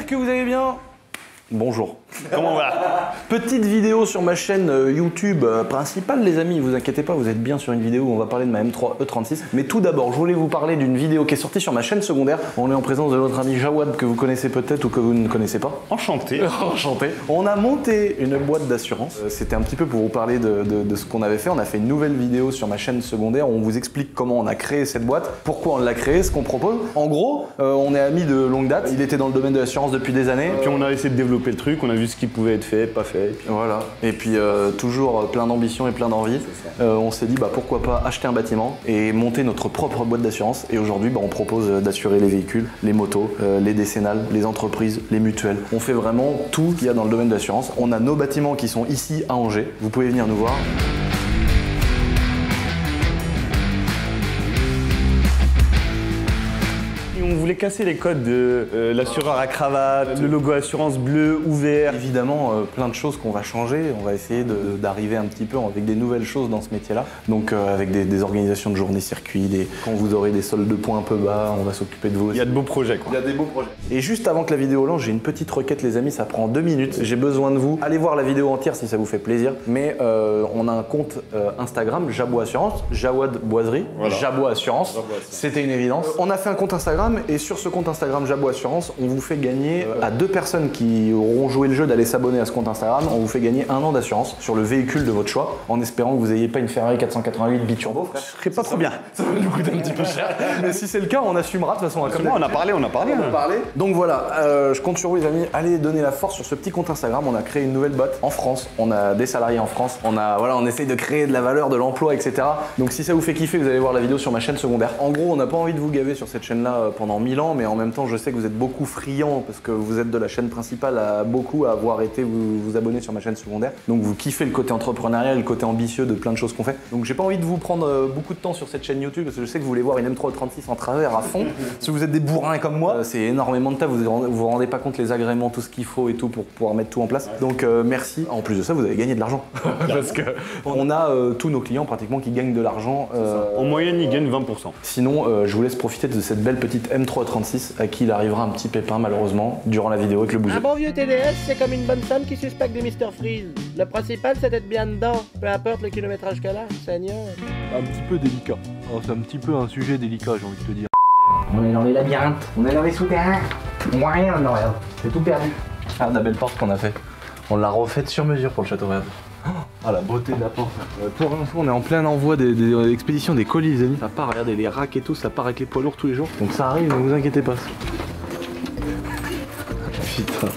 J'espère que vous allez bien. Bonjour. Comment va? Petite vidéo sur ma chaîne YouTube principale, les amis. Vous inquiétez pas, vous êtes bien sur une vidéo où on va parler de ma M3 E36. Mais tout d'abord, je voulais vous parler d'une vidéo qui est sortie sur ma chaîne secondaire. On est en présence de notre ami Jawad que vous connaissez peut-être ou que vous ne connaissez pas. Enchanté. Enchanté. On a monté une boîte d'assurance. C'était un petit peu pour vous parler de ce qu'on avait fait. On a fait une nouvelle vidéo sur ma chaîne secondaire où on vous explique comment on a créé cette boîte, pourquoi on l'a créée, ce qu'on propose. En gros, on est amis de longue date. Il était dans le domaine de l'assurance depuis des années. Et puis on a essayé de développer le truc, on a vu ce qui pouvait être fait, pas fait. Et puis... Voilà. Et puis toujours plein d'ambition et plein d'envie. On s'est dit pourquoi pas acheter un bâtiment et monter notre propre boîte d'assurance. Et aujourd'hui, on propose d'assurer les véhicules, les motos, les décennales, les entreprises, les mutuelles. On fait vraiment tout ce qu'il y a dans le domaine de l'assurance. On a nos bâtiments qui sont ici à Angers. Vous pouvez venir nous voir. On voulait casser les codes de l'assureur à cravate, le logo assurance bleu ou vert. Évidemment, plein de choses qu'on va changer. On va essayer d'arriver un petit peu avec des nouvelles choses dans ce métier-là. Donc avec des organisations de journées circuits, quand vous aurez des soldes de points un peu bas, on va s'occuper de vous. Il y a de beaux projets quoi. Il y a des beaux projets. Et juste avant que la vidéo lance, j'ai une petite requête les amis, ça prend 2 minutes. J'ai besoin de vous. Allez voir la vidéo entière si ça vous fait plaisir. Mais on a un compte Instagram, Jabo Assurance, Jawad Boiserie, voilà. Jabo Assurance. C'était une évidence. On a fait un compte Instagram et sur ce compte Instagram Jabo Assurance, on vous fait gagner à 2 personnes qui auront joué le jeu d'aller s'abonner à ce compte Instagram, on vous fait gagner 1 an d'assurance sur le véhicule de votre choix, en espérant que vous n'ayez pas une Ferrari 488 biturbo. Je serais pas trop bien. Ça va nous coûter un petit peu cher. Mais si c'est le cas, on assumera de toute façon. Comme on a parlé. Donc voilà, je compte sur vous les amis. Allez donner la force sur ce petit compte Instagram. On a créé une nouvelle boîte en France. On a des salariés en France. On essaye de créer de la valeur, de l'emploi, etc. Donc si ça vous fait kiffer, vous allez voir la vidéo sur ma chaîne secondaire. En gros, on n'a pas envie de vous gaver sur cette chaîne-là pendant 1000 ans, mais en même temps, je sais que vous êtes beaucoup friands parce que vous êtes de la chaîne principale à beaucoup à avoir été vous abonner sur ma chaîne secondaire. Donc vous kiffez le côté entrepreneurial, le côté ambitieux de plein de choses qu'on fait. Donc j'ai pas envie de vous prendre beaucoup de temps sur cette chaîne YouTube parce que je sais que vous voulez voir une M3 36 en travers à fond. Si vous êtes des bourrins comme moi, c'est énormément de taf, vous rendez pas compte les agréments, tout ce qu'il faut et tout pour pouvoir mettre tout en place. Donc merci. En plus de ça, vous avez gagné de l'argent parce que on a tous nos clients pratiquement qui gagnent de l'argent. En moyenne, ils gagnent 20%. Sinon, je vous laisse profiter de cette belle petite M3 36 à qui il arrivera un petit pépin malheureusement durant la vidéo avec le bouger. Un bon vieux TDS, c'est comme une bonne femme qui suspecte des Mr Freeze. Le principal, c'est d'être bien dedans, peu importe le kilométrage qu'elle a, Seigneur. Un petit peu délicat. Oh, c'est un petit peu un sujet délicat, j'ai envie de te dire. On est dans les labyrinthes, on est dans les souterrains. On voit rien là, regarde. C'est tout perdu. Ah, la belle porte qu'on a fait. On l'a refaite sur mesure pour le château vert. Ah, la beauté de la porte. Pour info, on est en plein envoi des expéditions des colis, les amis. Ça part, regardez, les racks et tout, ça part avec les poids lourds tous les jours. Donc ça arrive, ne vous inquiétez pas. Putain.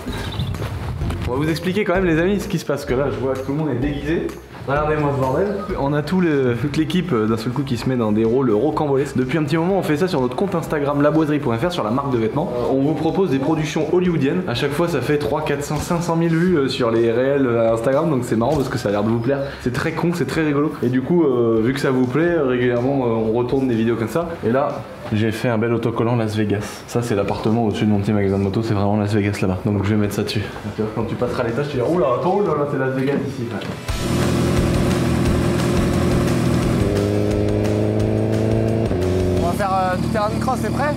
On va vous expliquer quand même, les amis, ce qui se passe. Que là, je vois que tout le monde est déguisé. Regardez-moi ce bordel. On a toute l'équipe d'un seul coup qui se met dans des rôles rocambolesques. Depuis un petit moment, on fait ça sur notre compte Instagram laboiserie.fr sur la marque de vêtements. On vous propose des productions hollywoodiennes. À chaque fois, ça fait 300, 400, 500 000 vues sur les réels Instagram. Donc c'est marrant parce que ça a l'air de vous plaire. C'est très con, c'est très rigolo. Et du coup, vu que ça vous plaît, régulièrement, on retourne des vidéos comme ça. Et là, j'ai fait un bel autocollant Las Vegas. Ça, c'est l'appartement au-dessus de mon petit magasin de moto. C'est vraiment Las Vegas là-bas. Donc je vais mettre ça dessus. Quand tu passeras à l'étage, tu vas dire oh là, attends, là, c'est Las Vegas ici. On va faire du terrain de cross, c'est prêt?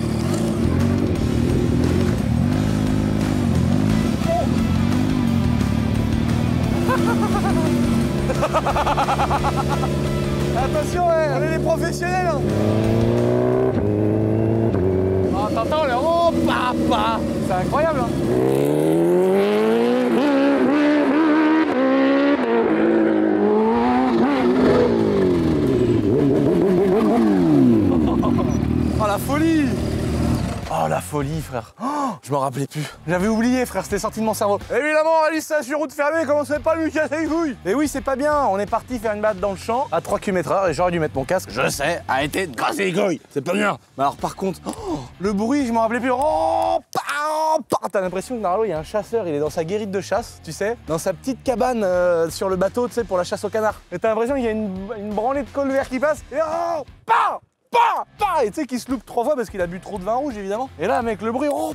Attention, on est des professionnels hein. Oh, t'entends le oh papa. C'est incroyable hein. Oh la folie! Oh la folie frère! Oh, je m'en rappelais plus. J'avais oublié frère, c'était sorti de mon cerveau. Évidemment, Alice, ça sur route fermée, commencez pas à lui casser les couilles! Mais oui, c'est pas bien, on est parti faire une batte dans le champ à 3 km/h et j'aurais dû mettre mon casque. Je sais, arrêtez de casser les couilles! C'est pas bien! Mais alors par contre, le bruit, je m'en rappelais plus. Oh! T'as l'impression que dans l'eau, il y a un chasseur, il est dans sa guérite de chasse, tu sais, dans sa petite cabane sur le bateau, tu sais, pour la chasse au canard. Et t'as l'impression qu'il y a une branlée de colvert qui passe et oh! Et tu sais qu'il se loupe 3 fois parce qu'il a bu trop de vin rouge évidemment. Et là mec le bruit, oh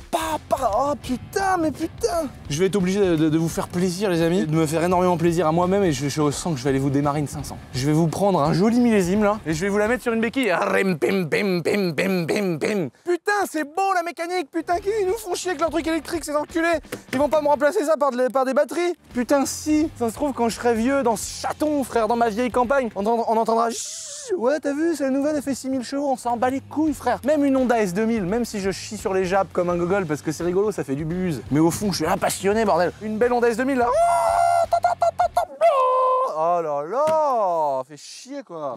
putain mais putain. Je vais être obligé de vous faire plaisir les amis, de me faire énormément plaisir à moi-même et je sens que je vais aller vous démarrer une 500. Je vais vous prendre un joli millésime là et je vais vous la mettre sur une béquille. Putain c'est beau la mécanique, putain, qu'ils nous font chier avec leur truc électrique, ces enculés. Ils vont pas me remplacer ça par des batteries. Putain, si, ça se trouve quand je serai vieux dans ce chaton, frère, dans ma vieille campagne, on entendra... Ouais, t'as vu, c'est la nouvelle, elle fait 6000 chevaux, on s'en bat les couilles, frère. Même une Honda S2000, même si je chie sur les jappes comme un gogol parce que c'est rigolo, ça fait du buzz. Mais au fond, je suis un passionné, bordel. Une belle Honda S2000, là. Oh là là, fait chier, quoi.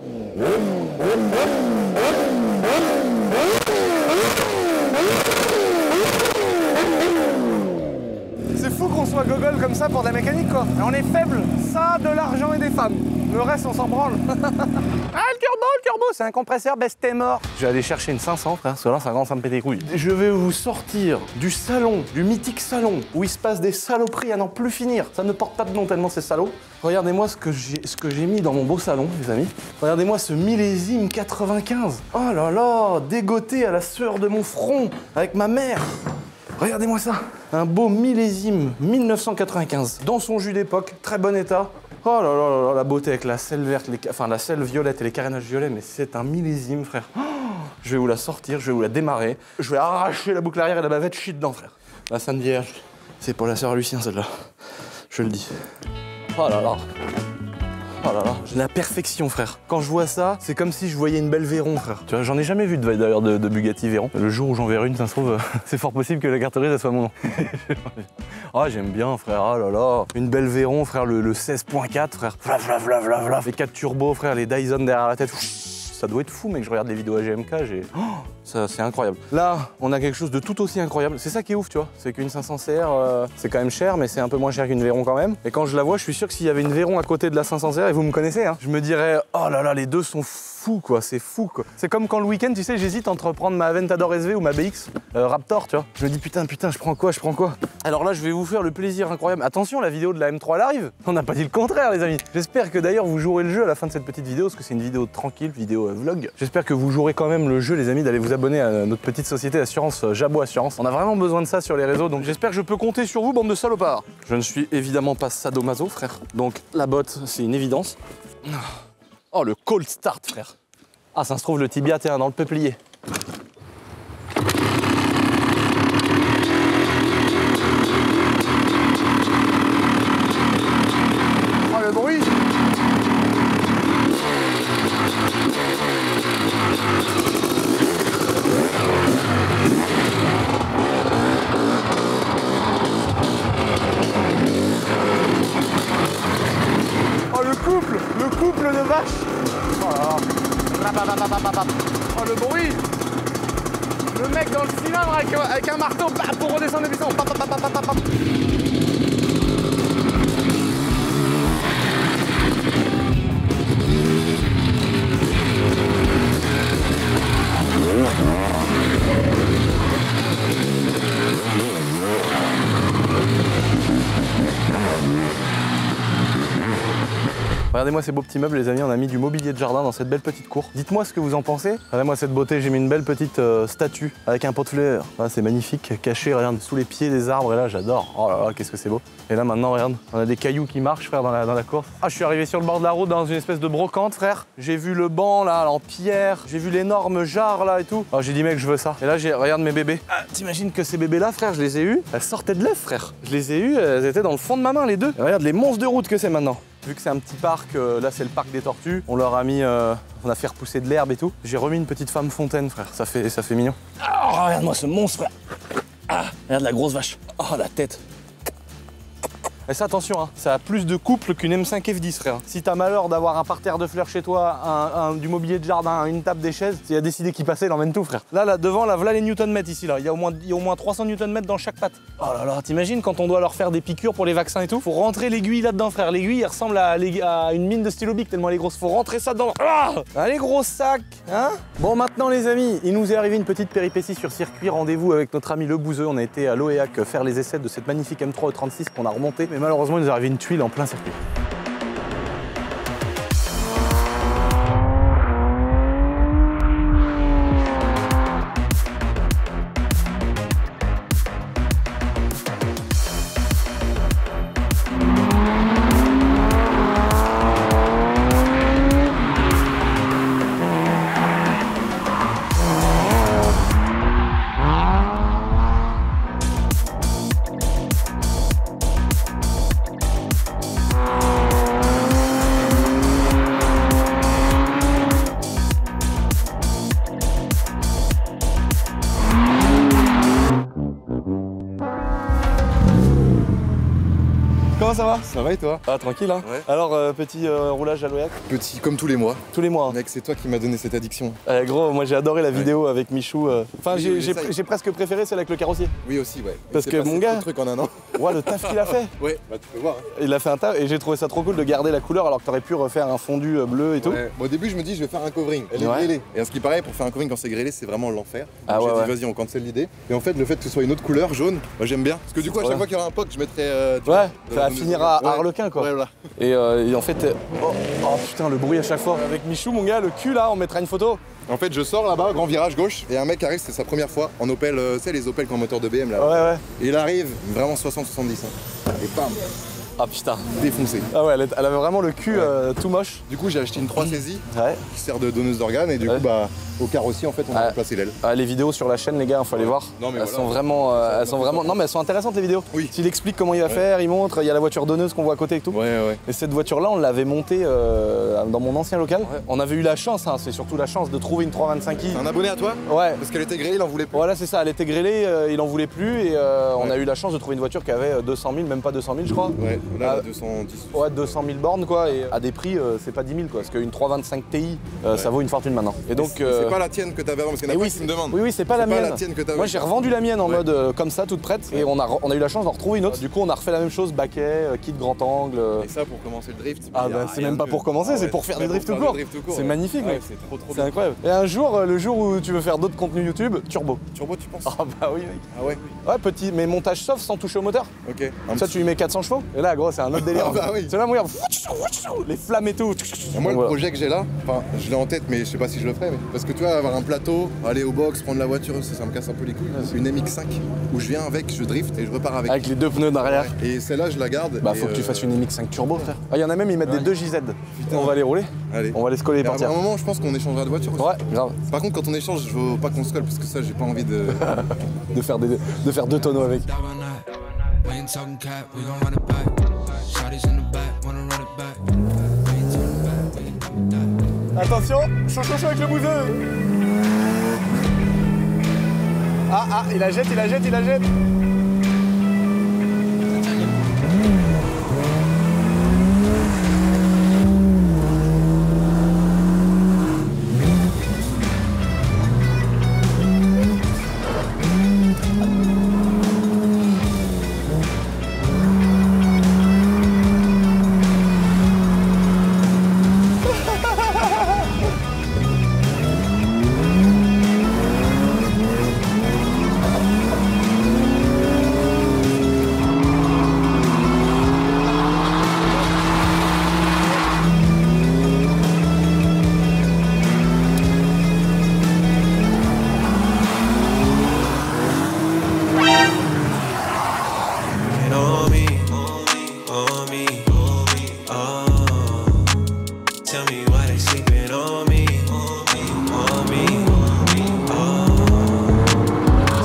C'est fou qu'on soit gogol comme ça pour de la mécanique, quoi. Et on est faible, ça, de l'argent et des femmes. Le reste, on s'en branle. Ah, le turbo, c'est un compresseur, baisse t'es mort. Je vais aller chercher une 500, frère, parce que là, ça commence à me péter les couilles. Je vais vous sortir du salon, du mythique salon, où il se passe des saloperies à n'en plus finir. Ça ne porte pas de nom tellement c'est salaud. Regardez-moi ce que j'ai mis dans mon beau salon, les amis. Regardez-moi ce millésime 95. Oh là là, dégoté à la sueur de mon front, avec ma mère. Regardez-moi ça, un beau millésime 1995, dans son jus d'époque, très bon état. Oh là là là, la beauté avec la selle verte, enfin la selle violette et les carénages violets, mais c'est un millésime, frère. Oh, je vais vous la sortir, je vais vous la démarrer, je vais arracher la boucle arrière et la bavette chie dedans, frère. La Sainte Vierge, c'est pour la sœur Lucien, celle-là, je le dis. Oh là là. Oh là là, la perfection, frère. Quand je vois ça, c'est comme si je voyais une belle Veyron, frère. Tu vois, j'en ai jamais vu d'ailleurs de Bugatti Veyron. Le jour où j'en verrai une, ça se trouve, c'est fort possible que la carte grise, ça soit mon nom. Ah, j'aime bien, frère. Oh là là. Une belle Veyron, frère, le 16.4, frère. Vla. Les 4 turbos, frère, les Dyson derrière la tête. Ça doit être fou, mec. Je regarde les vidéos AGMK, oh, ça, c'est incroyable. Là, on a quelque chose de tout aussi incroyable. C'est ça qui est ouf, tu vois. C'est qu'une 500CR, c'est quand même cher, mais c'est un peu moins cher qu'une Veyron quand même. Et quand je la vois, je suis sûr que s'il y avait une Veyron à côté de la 500CR, et vous me connaissez, hein, je me dirais, oh là là, les deux sont fous, quoi. C'est fou, quoi. C'est comme quand le week-end, tu sais, j'hésite entre prendre ma Aventador SV ou ma BX Raptor, tu vois. Je me dis, putain, je prends quoi. Alors là, je vais vous faire le plaisir incroyable. Attention, la vidéo de la M3 elle arrive. On n'a pas dit le contraire, les amis. J'espère que d'ailleurs vous jouerez le jeu à la fin de cette petite vidéo, parce que c'est une vidéo tranquille, vidéo vlog. J'espère que vous jouerez quand même le jeu, les amis, d'aller vous abonner à notre petite société d'assurance Jabot Assurance. On a vraiment besoin de ça sur les réseaux, donc j'espère que je peux compter sur vous, bande de salopards. Je ne suis évidemment pas sadomaso, frère. Donc la botte, c'est une évidence. Oh, le cold start, frère. Ah, ça se trouve, le tibia, t'es dans le peuplier. Oh, le bruit! Oh, le couple de vaches! Oh là là. Oh, le bruit! Le mec dans le cylindre avec un marteau pour redescendre les pistons. Regardez-moi ces beaux petits meubles, les amis, on a mis du mobilier de jardin dans cette belle petite cour. Dites-moi ce que vous en pensez. Regardez-moi cette beauté, j'ai mis une belle petite statue avec un pot de fleurs. Ah, c'est magnifique, caché, regarde, sous les pieds des arbres, et là j'adore. Oh là là, qu'est-ce que c'est beau. Et là maintenant, regarde, on a des cailloux qui marchent, frère, dans la course. Ah, je suis arrivé sur le bord de la route dans une espèce de brocante, frère. J'ai vu le banc là, en pierre, j'ai vu l'énorme jarre là et tout. Oh, j'ai dit, mec, je veux ça. Et là, regarde mes bébés. Ah, t'imagines que ces bébés-là, frère, je les ai eus, elles sortaient de l'œuf, frère. Je les ai eus, elles étaient dans le fond de ma main, les deux. Et regarde les monstres de route que c'est maintenant. Vu que c'est un petit parc, là c'est le parc des tortues, on leur a mis, on a fait repousser de l'herbe et tout. J'ai remis une petite femme fontaine, frère, ça fait mignon. Oh, regarde-moi ce monstre, frère. Ah, regarde la grosse vache. Oh, la tête. Et ça, attention, hein, ça a plus de couple qu'une M5 F10, frère. Si t'as malheur d'avoir un parterre de fleurs chez toi, du mobilier de jardin, une table, des chaises, s'il a décidé qu'il passait, il emmène tout, frère. Là, devant, là, voilà les Newton-mètres ici, là. Il y a au moins 300 Newton-mètres dans chaque patte. Oh là là, t'imagines quand on doit leur faire des piqûres pour les vaccins et tout? Faut rentrer l'aiguille là-dedans, frère. L'aiguille, elle ressemble à une mine de stylo bic tellement elle est grosse. Faut rentrer ça dedans. Ah, allez, gros sac, hein? Bon, maintenant, les amis, il nous est arrivé une petite péripétie sur circuit. Rendez-vous avec notre ami Le Bouzeux. On a été à l'OEAC faire les essais de cette magnifique M3 E36 qu'on a remontée. Mais malheureusement, il nous est arrivé une tuile en plein circuit. Comment ça va? Ça va et toi? Ah tranquille hein. Ouais. Alors petit roulage à l'Oyac? Petit comme tous les mois. Tous les mois hein. Mec, c'est toi qui m'as donné cette addiction. Gros, moi j'ai adoré la vidéo avec Michou. Enfin Oui, oui, j'ai presque préféré celle avec le carrossier. Oui aussi, ouais. Parce Il que s'est passé mon gars- trop de trucs en un an. Ouais, le taf qu'il a fait. Ouais, bah tu peux voir. Hein. Il a fait un taf et j'ai trouvé ça trop cool de garder la couleur alors que t'aurais pu refaire un fondu bleu et tout. Ouais. Bon, au début, je me dis, je vais faire un covering. Elle est Ouais. grêlée. Et à ce qui paraît, pour faire un covering quand c'est grêlé, c'est vraiment l'enfer. Ah Donc, ouais, j'ai ouais. dit, vas-y, on cancelle l'idée. Et en fait, le fait que ce soit une autre couleur, jaune, moi j'aime bien. Parce que du coup, à chaque Ouais. fois qu'il y aura un POC, je mettrais. tu Ouais, vois, ça va dans finir des- à Ouais. Harlequin quoi. Ouais, voilà. Et en fait, oh putain, le bruit à chaque fois. Avec Michou, mon gars, le cul là, on mettra une photo. En fait, je sors là-bas, grand virage gauche, et un mec arrive, c'est sa première fois, en Opel, tu sais, les Opel qui ont moteur de BM là. Ouais, ouais. Et il arrive, vraiment 60-70. Hein. Et bam, Ah putain. défoncé. Ah ouais, elle avait vraiment le cul tout moche. Du coup, j'ai acheté une 3 saisie Ouais. qui sert de donneuse d'organes, et du Ouais. coup, bah, au carrossier, en fait, on a Ouais. remplacé l'aile. Ah, les vidéos sur la chaîne, les gars, faut aller voir. Non, mais elles voilà. sont vraiment, non mais elles sont intéressantes les vidéos. Oui. S'il explique comment il va faire, il montre, il y a la voiture donneuse qu'on voit à côté et tout. Ouais, ouais. Et cette voiture-là, on l'avait montée dans mon ancien local. On avait eu la chance, hein, c'est surtout la chance de trouver une 325i. C'est un abonné à toi? Ouais. Parce qu'elle était grillée, il en voulait plus. Voilà, c'est ça, elle était grêlée, il en voulait plus et on a eu la chance de trouver une voiture qui avait 200 000, même pas 200 000 je crois. Ouais, là, Ah. 210. Ouais, 200 000 bornes quoi, et à des prix, c'est pas 10 000 quoi, parce qu'une 325 Ti, ça vaut une fortune maintenant. Et donc, C'est pas la tienne que t'avais avant, parce qu'il y en a oui, plein qui me demandent. oui, c'est pas la C'est pas mienne. la tienne que t'avais. Moi j'ai revendu la mienne en Ouais. mode comme ça, toute prête, et on a eu la chance d'en retrouver une autre. Du coup, on a refait la même chose, baquet, kit grand angle. Et ça, pour commencer le drift. Ah il y a bah c'est rien même pas de- pour commencer, Ah c'est ouais, pour faire ouais, des drifts tout faire court. des drifts tout court, C'est ouais. magnifique, Ouais, mec. c'est trop C'est bien. incroyable. Et un jour, le jour où tu veux faire d'autres contenus YouTube, turbo. Turbo, tu penses? Ah bah oui, mec. Ah ouais? Ouais, petit, mais montage soft sans toucher au moteur. Ok. Comme ça, tu lui mets 400 chevaux. Et là, gros, c'est un autre délire. Ah bah oui. C'est là, mon gars, les flammes et tout. Moi, Donc, le voilà. projet que j'ai là, enfin, je l'ai en tête, mais je sais pas si je le ferai. Mais... Parce que tu vois, avoir un plateau, aller au box, prendre la voiture, ça me casse un peu les couilles. Une MX5 où je viens avec, je drift et je repars avec. Avec les deux pneus derrière. Et celle-là, je la garde. Bah, et, faut que tu fasses une MX5 turbo, frère. Ah, il y en a même, ils mettent des 2 JZ. On va les rouler. Allez. On va les se coller et Et à partir. un moment, je pense qu'on échangera de voiture aussi. Ouais, grave. Par contre, quand on échange, je veux pas qu'on se colle parce que ça, j'ai pas envie de. De faire 2 tonneaux avec. Die by night. We ain't talking cap, we gon' run it back. Shotties in the back, wanna run it back. We ain't talking back, we ain't talking back. Attention, chaud avec le bouseux. Ah, il la jette. And on me, on me, oh. Tell me why they sleeping on me, on me, oh.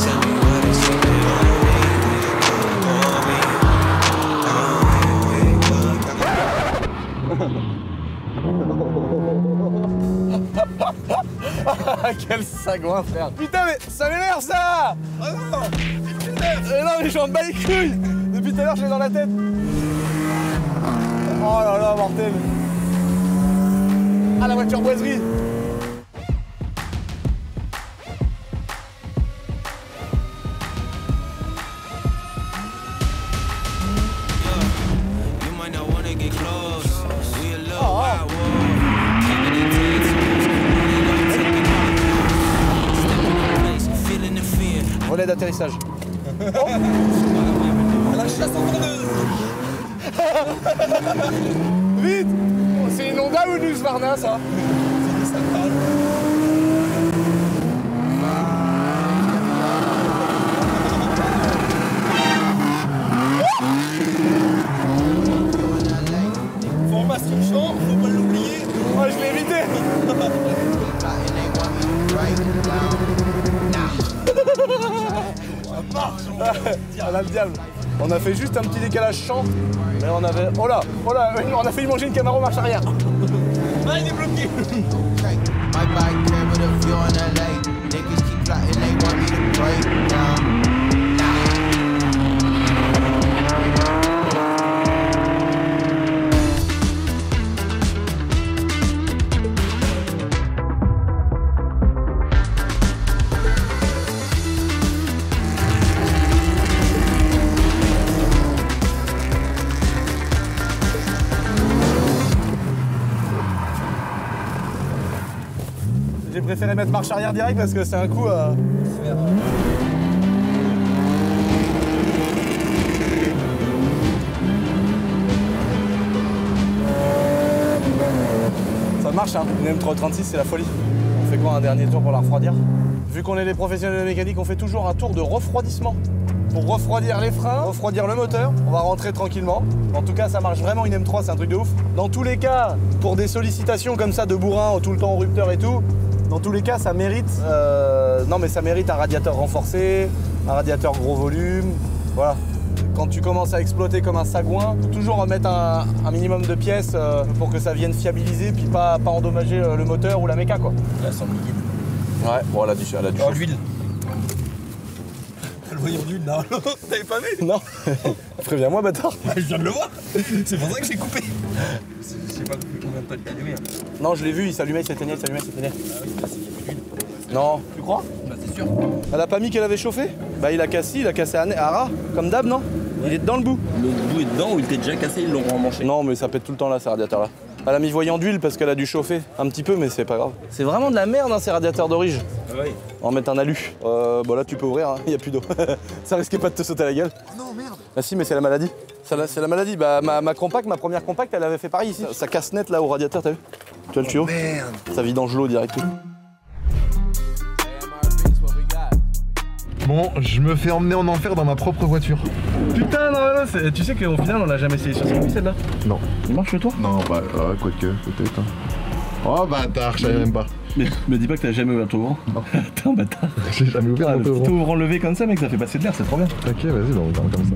Tell me why they sleeping on Ah, quel sagouin, frère. Putain, mais ça m'énerve, ça. Ah non. Non, mais j'en bats les couilles. Depuis tout à l'heure, je l'ai dans la tête. Oh là là, mortel. Ah, la voiture boiserie. You might not wanna get close. We a little wild war. Keeping it tense. Only gonna take it off. Step in the place, feeling the fear. Relais d'atterrissage. Vite. C'est une Honda ou une Husqvarna, ça? Formation champ, faut pas l'oublier. Oh, je l'ai évité. Ah là, le diable. On a fait juste un petit décalage champ, mais on avait. Oh là, on a failli manger une Camaro marche arrière. Ah, il est bloqué. My bike came with a view on LA. Niggas keep plotting, they want me to break down. préféré mettre marche arrière direct parce que c'est un coup. Ça marche, hein. Une M336, c'est la folie. On fait quoi, un dernier tour pour la refroidir? Vu qu'on est des professionnels de mécanique, on fait toujours un tour de refroidissement. Pour refroidir les freins, refroidir le moteur, on va rentrer tranquillement. En tout cas, ça marche vraiment, une M3, c'est un truc de ouf. Dans tous les cas, pour des sollicitations comme ça de bourrin, tout le temps au rupteur et tout, dans tous les cas, ça mérite, non mais ça mérite un radiateur renforcé, un radiateur gros volume, voilà. Quand tu commences à exploiter comme un sagouin, faut toujours remettre un minimum de pièces pour que ça vienne fiabiliser puis pas endommager le moteur ou la méca quoi. Là, sans liquide. Ouais, bon elle a du Oh, l'huile. Le voyant d'huile, non, t'avais pas vu? Non. Préviens-moi, bâtard. Je viens de le voir. C'est pour ça que j'ai coupé. Je sais pas combien de temps il a allumé. Non, je l'ai vu, il s'allumait, il s'éteignait, il s'allumait, il s'éteignait. Ah oui, c'est qu'il y a plus d'huile. Non, tu crois? Bah, c'est sûr. Elle a pas mis qu'elle avait chauffé? Bah il a cassé à ras, comme d'hab, non? Il est dedans le bout. Le bout est dedans ou il était déjà cassé, ils l'ont remmanché? Non, mais ça pète tout le temps là, ces radiateurs là. Elle a mis voyant d'huile parce qu'elle a dû chauffer un petit peu, mais c'est pas grave. C'est vraiment de la merde, hein, ces radiateurs d'origine. Ah oui. On va mettre un alu. Bon là tu peux ouvrir, il n'y a plus d'eau. Ça risquait pas de te sauter à la gueule. Oh non, merde. Ah si, mais c'est la maladie. C'est la maladie. Bah ma compact, ma première compact, elle avait fait pareil ici. Ça casse net là au radiateur, t'as vu? Tu vois le tuyau? Merde. Ça vide dans l'eau direct. Bon, je me fais emmener en enfer dans ma propre voiture. Putain, non, tu sais qu'au final on l'a jamais essayé sur circuit celle-là. Non. Il marche chez toi? Non, bah, quoique, peut-être. Oh, bâtard, je savais même pas. Mais me dis pas que t'as jamais ouvert ton ouvrant. Non. Putain, bâtard. J'ai jamais ouvert Le mon petit ouvrant. ouvrant levé comme ça, mec, ça fait passer de l'air, c'est trop bien. Ok, vas-y, bah, on va comme ça.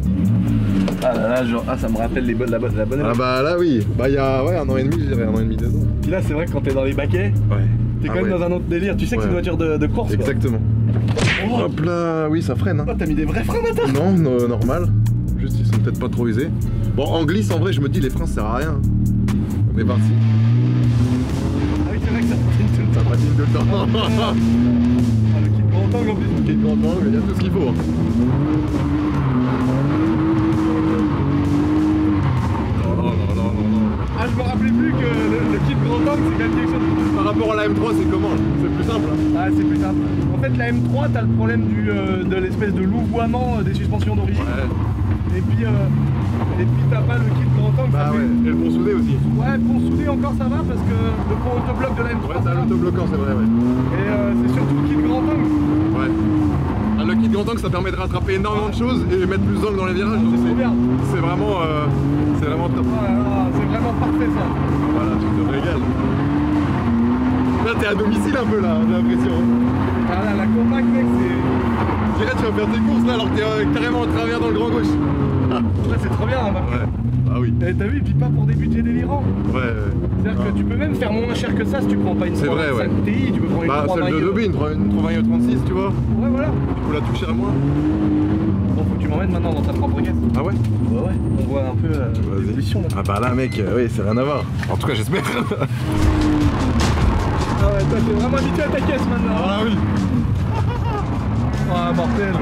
Ah là là, genre, ça me rappelle la bonne Ah bah là, oui. Bah, il y a 1 an et demi, je dirais 1 an et demi, 2 ans. Puis là, c'est vrai que quand t'es dans les baquets, Ouais. t'es quand même dans un autre délire. Tu sais que c'est une voiture de course. Exactement. Quoi. Hop là, oui, ça freine. Hein. Oh, t'as mis des vrais freins, bâtard. Non, normal. Juste, ils sont peut-être pas trop usés. Bon, en glisse, en vrai, je me dis, les freins, ça sert à rien. On est parti. Ah oui, c'est vrai que ça patine tout le temps. Ça patine tout le temps. Ah, le kit grand angle en plus. Kit grand angle, il y a tout ce qu'il faut. Hein. Ah, je me rappelais plus que le kit grand angle, c'est quand même quelque chose. Par rapport à la M3, c'est comment? C'est plus simple. Hein. Ah, c'est plus simple. En fait, la M3, t'as le problème de l'espèce de louvoiement des suspensions d'origine. Ouais. Et puis t'as pas le kit grand angle. Bah ouais, et le bon soudé aussi. Ouais, pour souder encore ça va parce que le pont autobloc de la M3. Ouais, t'as l'autobloquant, c'est vrai, ouais. Et c'est surtout le kit grand angle. Ouais. Ah, le kit grand angle, ça permet de rattraper énormément de choses et mettre plus d'angle dans les virages. C'est trop bien. C'est vraiment top. C'est vraiment parfait ça. Voilà, tu te régales. Là, t'es à domicile un peu là, j'ai l'impression. Ah là, la compact, mec, c'est. Je dirais, tu vas faire tes courses là alors que t'es carrément en travers dans le grand gauche. Ouais, c'est trop bien, hein, Ouais. Ah oui. Et t'as vu, et puis pas pour des budgets délirants. Ouais. C'est-à-dire que tu peux même faire moins cher que ça si tu prends pas une C'est vrai, 325 ouais. Ti, tu peux prendre une Bah, 320. celle de Dobby, une 320 36, tu vois. Ouais, voilà. Tu peux la toucher à moins. Bon, faut que tu m'emmènes maintenant dans ta propre caisse. Ah ouais? Ouais. On voit un peu l'évolution là. Ah bah là, mec, oui, c'est rien à voir. En tout cas, j'espère. Ah ouais, toi, t'es vraiment habitué à ta caisse maintenant. Ah oui. Ah, mortel.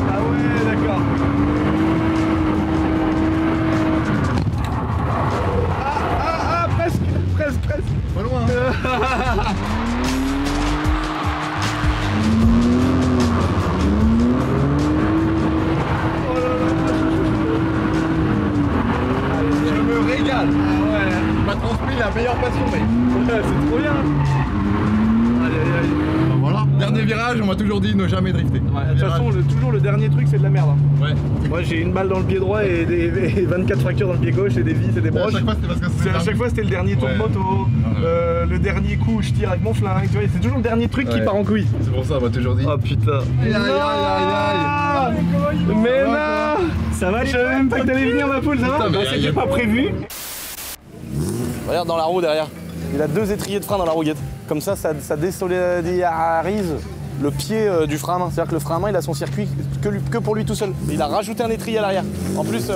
Ah ouais, d'accord. Ah, presque. Pas loin. Hein. Je me régale. Ah ouais. Il m'a transmis la meilleure passion, mec. Ouais, c'est trop bien. Aïe. Voilà. Dernier virage, on m'a toujours dit ne jamais drifter. De toute façon, toujours le dernier truc, c'est de la merde. Hein. Ouais. Moi, j'ai une balle dans le pied droit et 24 fractures dans le pied gauche et des vis et des À broches. chaque fois, c'était parce que c'était À chaque fois, c'était le dernier tour de moto, le dernier coup où je tire avec mon flingue, tu vois, c'est toujours le dernier truc qui part en couille. C'est pour ça, on m'a toujours dit. Oh putain. Aïe, aïe. Mais non. Ça va, je savais même pas que t'allais venir ma poule, ça va? Putain, mais C'était pas prévu. Regarde dans la roue derrière. Il a 2 étriers de frein dans la rouillette. Comme ça désolidarise le pied du frein à main. C'est-à-dire que le frein à main, il a son circuit que pour lui tout seul. Il a rajouté un étrier à l'arrière. En plus,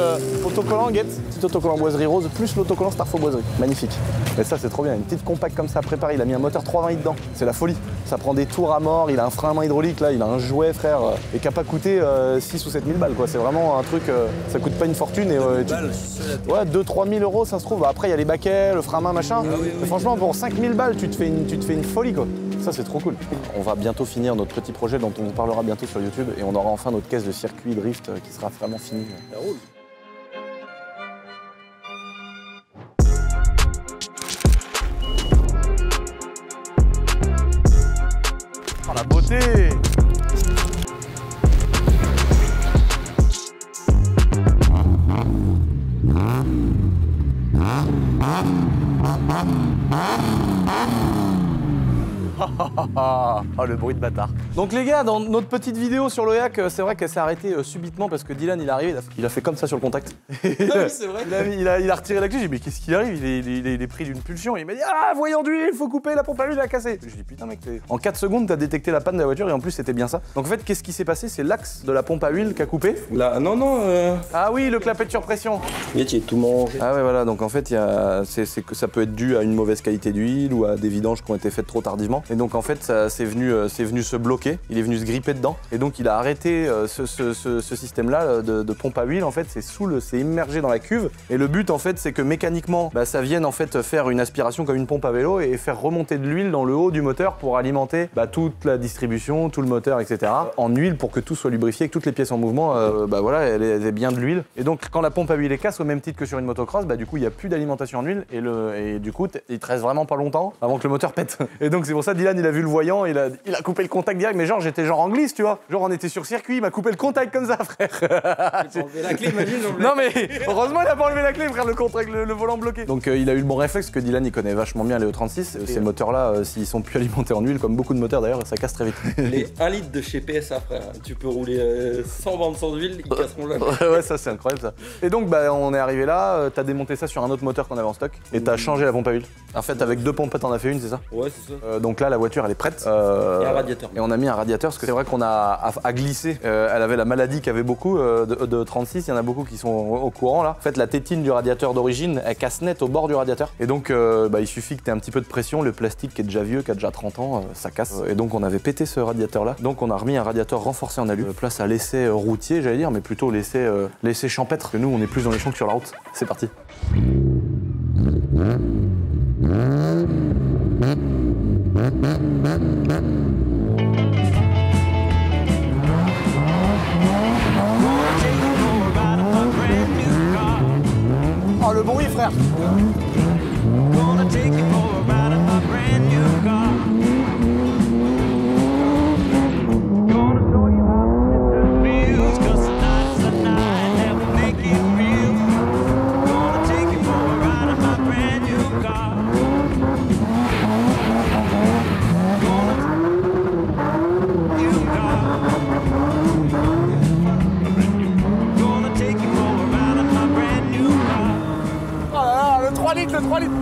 autocollant, guette, petit autocollant boiserie rose, plus l'autocollant Starfo boiserie. Magnifique. Et ça, c'est trop bien. Une petite compacte comme ça préparée. Il a mis un moteur 320i dedans. C'est la folie. Ça prend des tours à mort. Il a un frein à main hydraulique, là. Il a un jouet, frère. Et qui n'a pas coûté 6 ou 7 000 balles, quoi. C'est vraiment un truc. Ça coûte pas une fortune. Et, ouais, 2-3 000 euros, ça se trouve. Après, il y a les baquets, le frein à main, machin. Mais franchement, pour 5 000 balles, tu te fais une folie, quoi. Ça, c'est trop cool. On va bientôt finir notre petit projet dont on vous parlera bientôt sur YouTube. Et on aura enfin notre caisse de circuit drift qui sera vraiment finie. Ça roule. Oh, la beauté! Oh, le bruit de bâtard. Donc les gars, dans notre petite vidéo sur l'Oyac, c'est vrai qu'elle s'est arrêtée subitement parce que Dylan il est arrivé, il a fait comme ça sur le contact. Ah oui, c'est vrai. Il a retiré la clé, j'ai dit mais qu'est-ce qu'il arrive, il est pris d'une pulsion. Il m'a dit ah voyant d'huile, il faut couper, la pompe à huile elle a cassé. J'ai dit putain mec, en 4 secondes t'as détecté la panne de la voiture et en plus c'était bien ça. Donc en fait qu'est-ce qui s'est passé, c'est l'axe de la pompe à huile qui a coupé. Là, non. Ah oui, le clapet de surpression. Il est tout mangé. Ah ouais voilà, donc en fait c'est que ça peut être dû à une mauvaise qualité d'huile ou à des vidanges qui ont été faites trop tardivement. Et donc en fait ça c'est venu se bloquer, il est venu se gripper dedans et donc il a arrêté ce système-là de pompe à huile. En fait c'est immergé dans la cuve et le but en fait c'est que mécaniquement ça vienne en fait faire une aspiration comme une pompe à vélo et faire remonter de l'huile dans le haut du moteur pour alimenter toute la distribution, tout le moteur, etc. en huile pour que tout soit lubrifié, que toutes les pièces en mouvement voilà, elle est bien de l'huile. Et donc quand la pompe à huile est casse au même titre que sur une motocross, du coup il n'y a plus d'alimentation en huile et du coup il te reste vraiment pas longtemps avant que le moteur pète. Et donc c'est pour ça Dylan il a vu le voyant, il a coupé le contact direct, mais genre j'étais genre en glisse, tu vois. Genre on était sur circuit, il m'a coupé le contact comme ça, frère. J'ai enlevé la clé, imagine. Non mais heureusement il a pas enlevé la clé, frère, le contact, le volant bloqué. Donc il a eu le bon réflexe, que Dylan il connaît vachement bien les E36. Ces moteurs-là, s'ils sont plus alimentés en huile, comme beaucoup de moteurs d'ailleurs, ça casse très vite. Les 1 litre de chez PSA, frère. Tu peux rouler 100 bandes sans huile, ils casseront jamais. Ouais, ça c'est incroyable ça. Et donc on est arrivé là, t'as démonté ça sur un autre moteur qu'on avait en stock et t'as changé la pompe à huile. En fait avec 2 pompes t'en as fait une, c'est ça? Ouais, c'est ça. Donc là la voiture elle est prête. Et un radiateur. Et on a mis un radiateur parce que c'est vrai qu'on a à glisser. Elle avait la maladie qu'avait beaucoup de 36, il y en a beaucoup qui sont au courant là. En fait la tétine du radiateur d'origine elle casse net au bord du radiateur. Et donc il suffit que t'aies un petit peu de pression, le plastique qui est déjà vieux, qui a déjà 30 ans, ça casse. Et donc on avait pété ce radiateur là. Donc on a remis un radiateur renforcé en alu. Place à l'essai routier j'allais dire, mais plutôt l'essai champêtre. Parce que nous on est plus dans les champs que sur la route. C'est parti. Oh le bruit frère. Le 3 litres.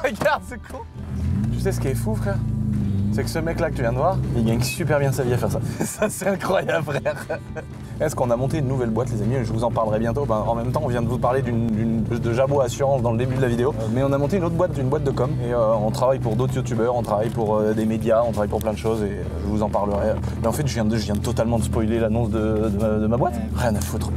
Regarde ce con. Tu sais ce qui est fou frère? C'est que ce mec là que tu viens de voir, il gagne super bien sa vie à faire ça. Ça c'est incroyable frère. Est-ce qu'on a monté une nouvelle boîte les amis? Je vous en parlerai bientôt. En même temps on vient de vous parler de Jabot Assurance dans le début de la vidéo. Mais on a monté une autre boîte, une boîte de com. Et on travaille pour d'autres youtubeurs, on travaille pour des médias, on travaille pour plein de choses et je vous en parlerai. Mais en fait je viens totalement de spoiler l'annonce de ma boîte. Rien à foutre.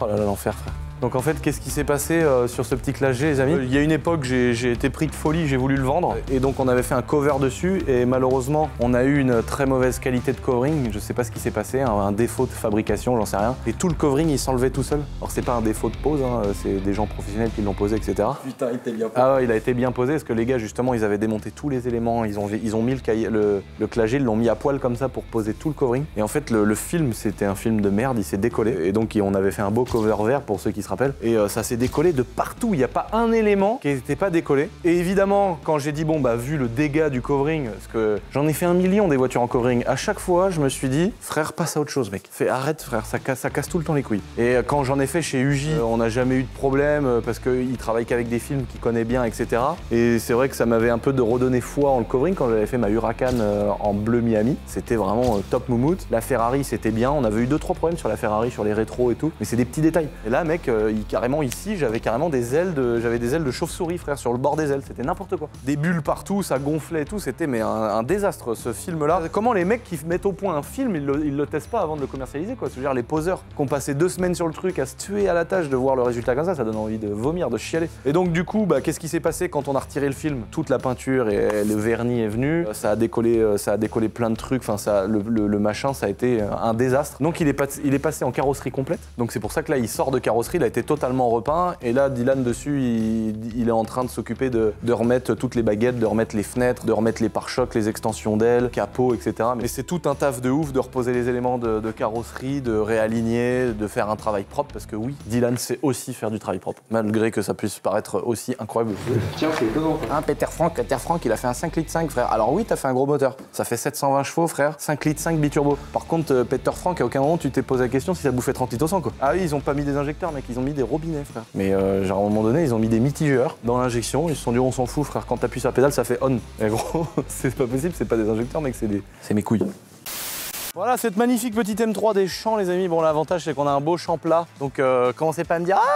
Oh là là l'enfer frère. Donc en fait, qu'est-ce qui s'est passé sur ce petit Clash G, les amis? Il y a une époque, j'ai été pris de folie, j'ai voulu le vendre. Et donc on avait fait un cover dessus et malheureusement, on a eu une très mauvaise qualité de covering. Je sais pas ce qui s'est passé, un défaut de fabrication, j'en sais rien. Et tout le covering, il s'enlevait tout seul. Alors c'est pas un défaut de pose, hein, c'est des gens professionnels qui l'ont posé, etc. Putain, il était bien posé. Ah ouais, il a été bien posé parce que les gars, justement, ils avaient démonté tous les éléments. Ils ont mis le Clash G, ils l'ont mis à poil comme ça pour poser tout le covering. Et en fait, le film, c'était un film de merde, il s'est décollé. Et donc, on avait fait un beau cover vert pour ceux qui se rappellent. Et ça s'est décollé de partout. Il n'y a pas un élément qui n'était pas décollé. Et évidemment, quand j'ai dit, bon, bah, vu le dégât du covering, parce que j'en ai fait 1 million des voitures en covering, à chaque fois, je me suis dit, frère, passe à autre chose, mec. Arrête, frère, ça casse tout le temps les couilles. Et quand j'en ai fait chez Uji, on n'a jamais eu de problème parce qu'ils travaillent qu'avec des films qu'ils connaissent bien, etc. Et c'est vrai que ça m'avait un peu de redonner foi en le covering quand j'avais fait ma Huracan en bleu Miami. C'était vraiment top moumoute. La Ferrari, c'était bien. On avait eu 2-3 problèmes sur la Ferrari, sur les rétros et tout. Mais c'est des petits détails. Et là, mec, carrément ici, j'avais carrément des ailes de chauve-souris, frère, sur le bord des ailes. C'était n'importe quoi. Des bulles partout, ça gonflait et tout. C'était mais un désastre, ce film-là. Comment les mecs qui mettent au point un film, ils le testent pas avant de le commercialiser, quoi. C'est-à-dire les poseurs qui ont passé 2 semaines sur le truc à se tuer à la tâche de voir le résultat comme ça donne envie de vomir, de chialer. Et donc du coup, bah, qu'est-ce qui s'est passé quand on a retiré le film? Toute la peinture et le vernis est venu, ça a décollé plein de trucs, enfin le machin, ça a été un désastre. Donc il est passé en carrosserie complète. Donc c'est pour ça que là il sort de carrosserie, il a été totalement repeint et là Dylan dessus, il est en train de s'occuper de remettre toutes les baguettes, de remettre les fenêtres, de remettre les pare-chocs, les extensions d'ailes, capot, etc. Mais c'est tout un taf de ouf de reposer les éléments de carrosserie, de réaligner, de faire un travail propre parce que oui, Dylan sait aussi faire du travail propre, malgré que ça puisse paraître aussi incroyable. Tiens, c'est étonnant. Hein, Peter Frank, il a fait un 5,5 litres, frère. Alors oui, t'as fait un gros moteur. Ça fait 720 chevaux, frère. 5,5 litres biturbo. Par contre, Peter Frank, à aucun moment tu t'es posé la question si ça bouffait 30 litres au 100, quoi. Ah oui, ils ont pas mis des injecteurs, mec. Ils ont mis des robinets, frère. Mais genre, à un moment donné, ils ont mis des mitigeurs dans l'injection. Ils se sont dit, on s'en fout, frère. Quand t'appuies sur la pédale, ça fait on. Et gros, c'est pas possible, c'est pas des injecteurs, mec. C'est mes couilles. Voilà, cette magnifique petite M3 des champs, les amis. Bon, l'avantage, c'est qu'on a un beau champ plat. Donc, commencez pas à me dire, ah,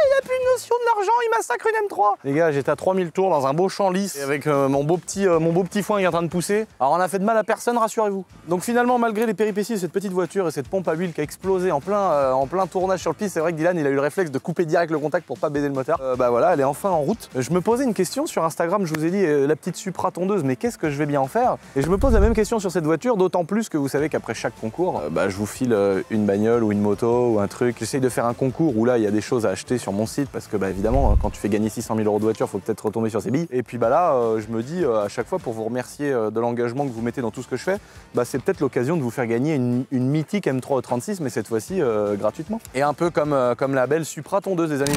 il a plus de notion de l'argent, il massacre une M3. Les gars, j'étais à 3000 tours dans un beau champ lisse et avec mon beau petit foin qui est en train de pousser. Alors, on a fait de mal à personne, rassurez-vous. Donc, finalement, malgré les péripéties de cette petite voiture et cette pompe à huile qui a explosé en plein tournage sur le piste, c'est vrai que Dylan, il a eu le réflexe de couper direct le contact pour pas baiser le moteur. Bah voilà, elle est enfin en route. Je me posais une question sur Instagram, je vous ai dit, la petite Supra tondeuse, mais qu'est-ce que je vais bien en faire? Et je me pose la même question sur cette voiture, d'autant plus que vous savez qu'après chaque concours, bah, je vous file une bagnole ou une moto ou un truc. J'essaye de faire un concours où là, il y a des choses à acheter sur mon site parce que, bah, évidemment, quand tu fais gagner 600 000 € de voiture, faut peut-être retomber sur ses billes. Et puis, bah là, je me dis à chaque fois pour vous remercier de l'engagement que vous mettez dans tout ce que je fais, bah, c'est peut-être l'occasion de vous faire gagner une mythique M3 E36, mais cette fois-ci gratuitement. Et un peu comme la belle Supra tondeuse des années.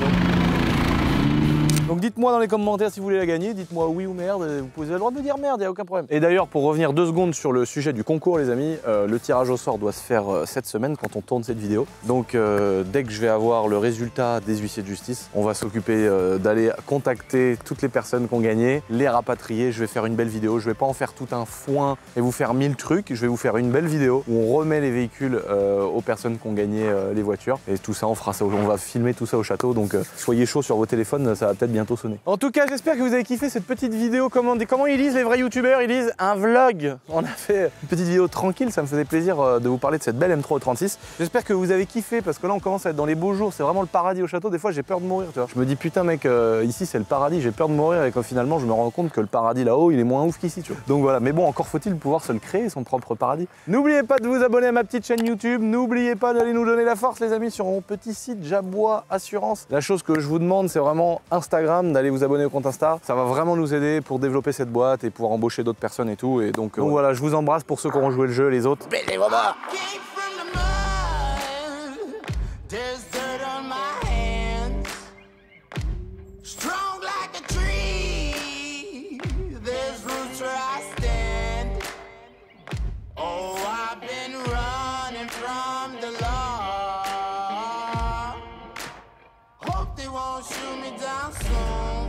Donc dites-moi dans les commentaires si vous voulez la gagner, dites-moi oui ou merde, vous avez le droit de me dire merde, il n'y a aucun problème. Et d'ailleurs, pour revenir 2 secondes sur le sujet du concours, les amis, le tirage au sort doit se faire cette semaine quand on tourne cette vidéo. Donc dès que je vais avoir le résultat des huissiers de justice, on va s'occuper d'aller contacter toutes les personnes qui ont gagné, les rapatrier, je vais faire une belle vidéo, je vais pas en faire tout un foin et vous faire 1000 trucs, je vais vous faire une belle vidéo où on remet les véhicules aux personnes qui ont gagné les voitures. Et tout ça, on fera ça, on va filmer tout ça au château, donc soyez chauds sur vos téléphones, ça va peut-être bientôt sonner. En tout cas, j'espère que vous avez kiffé cette petite vidéo. Comment ils lisent les vrais youtubeurs? Ils lisent un vlog. On a fait une petite vidéo tranquille, ça me faisait plaisir de vous parler de cette belle M3 E36. J'espère que vous avez kiffé parce que là on commence à être dans les beaux jours, c'est vraiment le paradis au château. Des fois j'ai peur de mourir, tu vois. Je me dis putain mec, ici c'est le paradis, j'ai peur de mourir et que finalement je me rends compte que le paradis là-haut il est moins ouf qu'ici, tu vois. Donc voilà, mais bon, encore faut-il pouvoir se le créer, son propre paradis. N'oubliez pas de vous abonner à ma petite chaîne YouTube, n'oubliez pas d'aller nous donner la force les amis sur mon petit site Jabois Assurance. La chose que je vous demande c'est vraiment Instagram, d'aller vous abonner au compte Insta. Ça va vraiment nous aider pour développer cette boîte et pouvoir embaucher d'autres personnes et tout. Et donc voilà, je vous embrasse pour ceux qui auront joué le jeu, les autres. Baisez vos morts. Shoot me down soon.